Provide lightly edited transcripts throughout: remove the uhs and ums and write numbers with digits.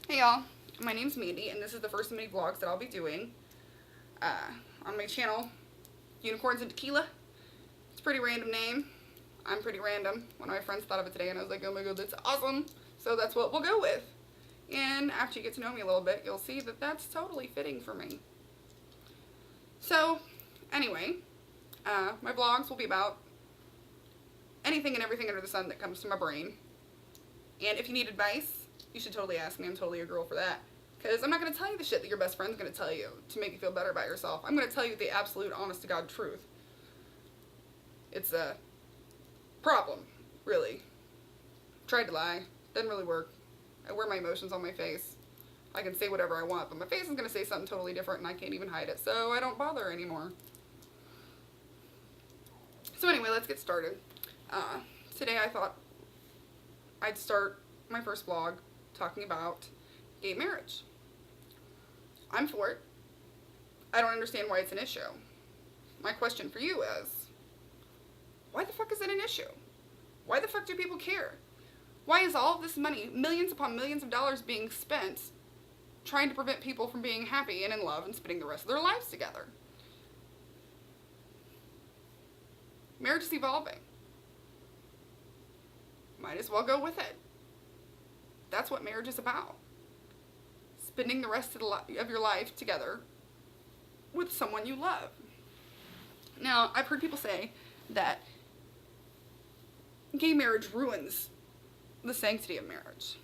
Hey y'all, my name's Mandy, and this is the first of many vlogs that I'll be doing on my channel, Unicorns and Tequila. It's a pretty random name. I'm pretty random. One of my friends thought of it today, and I was like, oh my god, that's awesome. So that's what we'll go with. And after you get to know me a little bit, you'll see that that's totally fitting for me. So, anyway, my vlogs will be about anything and everything under the sun that comes to my brain. And if you need advice, you should totally ask me. I'm totally a girl for that. Because I'm not going to tell you the shit that your best friend's going to tell you to make you feel better about yourself. I'm going to tell you the absolute, honest-to-God truth. It's a problem, really. Tried to lie. Doesn't really work. I wear my emotions on my face. I can say whatever I want, but my face is going to say something totally different, and I can't even hide it, so I don't bother anymore. So anyway, let's get started. Today I thought I'd start my first vlog talking about gay marriage. I'm for it. I don't understand why it's an issue. My question for you is, why the fuck is it an issue? Why the fuck do people care? Why is all of this money, millions upon millions of dollars, being spent trying to prevent people from being happy and in love and spending the rest of their lives together? Marriage is evolving. Might as well go with it. That's what marriage is about. Spending the rest of your life together with someone you love. Now, I've heard people say that gay marriage ruins the sanctity of marriage.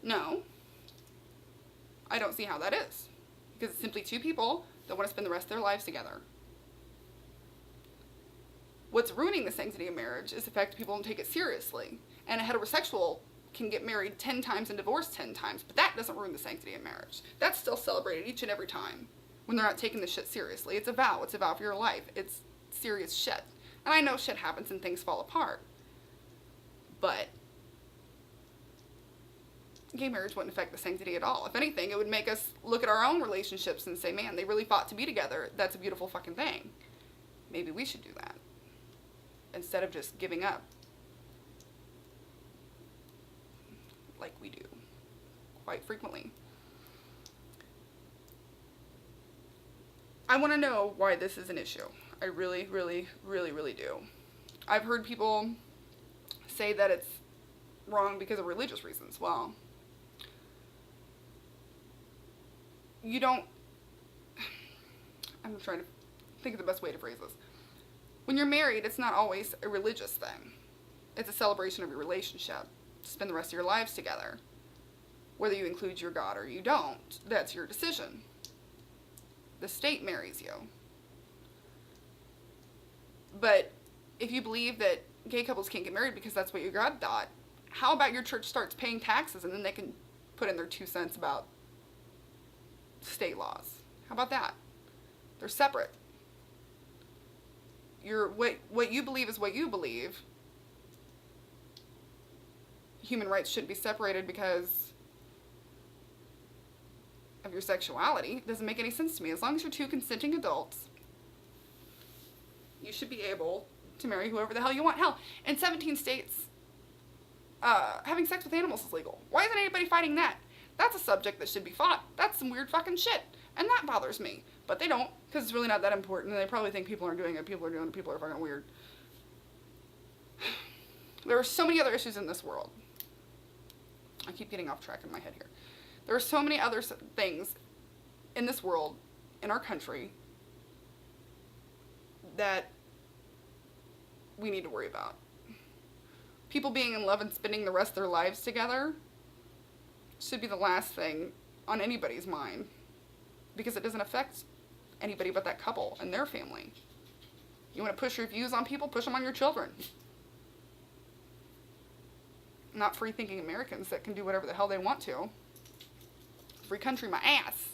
No, I don't see how that is. Because it's simply two people that want to spend the rest of their lives together. What's ruining the sanctity of marriage is the fact that people don't take it seriously. And a heterosexual can get married 10 times and divorced 10 times, but that doesn't ruin the sanctity of marriage. That's still celebrated each and every time when they're not taking this shit seriously. It's a vow. It's a vow for your life. It's serious shit. And I know shit happens and things fall apart. But gay marriage wouldn't affect the sanctity at all. If anything, it would make us look at our own relationships and say, man, they really fought to be together. That's a beautiful fucking thing. Maybe we should do that instead of just giving up like we do quite frequently. I want to know why this is an issue. I really, really, really, really do. I've heard people say that it's wrong because of religious reasons. Well, you don't... I'm trying to think of the best way to phrase this. When you're married, it's not always a religious thing. It's a celebration of your relationship. Spend the rest of your lives together. Whether you include your God or you don't, that's your decision. The state marries you. But if you believe that gay couples can't get married because that's what your God thought, how about your church starts paying taxes and then they can put in their 2 cents about state laws? How about that? They're separate. What you believe is what you believe. Human rights shouldn't be separated because of your sexuality. It doesn't make any sense to me. As long as you're two consenting adults, you should be able to marry whoever the hell you want. Hell, in 17 states, having sex with animals is legal. Why isn't anybody fighting that? That's a subject that should be fought. That's some weird fucking shit. And that bothers me. But they don't, because it's really not that important, and they probably think people aren't doing it. People are doing it. People are fucking weird. There are so many other issues in this world. I keep getting off track in my head here. There are so many other things in this world, in our country, that we need to worry about. People being in love and spending the rest of their lives together should be the last thing on anybody's mind, because it doesn't affect anybody but that couple and their family. You want to push your views on people? Push them on your children. Not free-thinking Americans that can do whatever the hell they want to. Free country my ass.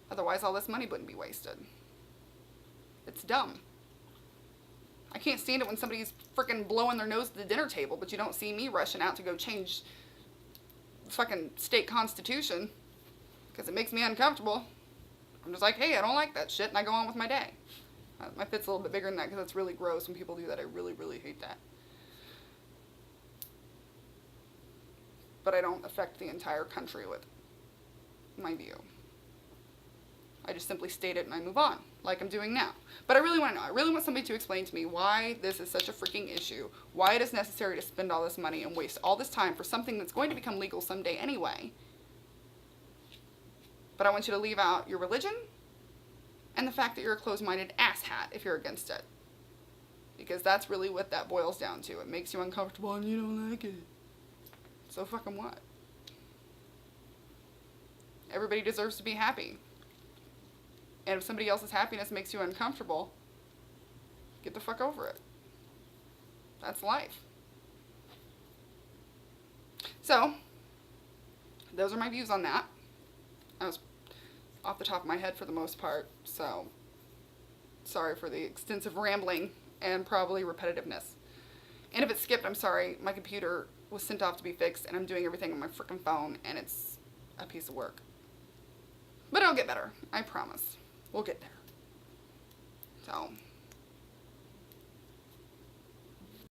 Otherwise all this money wouldn't be wasted. It's dumb. I can't stand it when somebody's freaking blowing their nose at the dinner table, but you don't see me rushing out to go change the fucking state constitution because it makes me uncomfortable. I'm just like, hey, I don't like that shit, and I go on with my day. My fit's a little bit bigger than that because it's really gross when people do that. I really, really hate that. but I don't affect the entire country with my view. I just simply state it and I move on, like I'm doing now. But I really want to know. I really want somebody to explain to me why this is such a freaking issue, why it is necessary to spend all this money and waste all this time for something that's going to become legal someday anyway. But I want you to leave out your religion and the fact that you're a closed-minded asshat if you're against it. Because that's really what that boils down to. It makes you uncomfortable and you don't like it. So fucking what? Everybody deserves to be happy. And if somebody else's happiness makes you uncomfortable, get the fuck over it. That's life. So, those are my views on that. I was off the top of my head for the most part, so sorry for the extensive rambling and probably repetitiveness. And if it skipped, I'm sorry. My computer was sent off to be fixed, and I'm doing everything on my frickin' phone, and it's a piece of work. But it'll get better. I promise. We'll get there. So,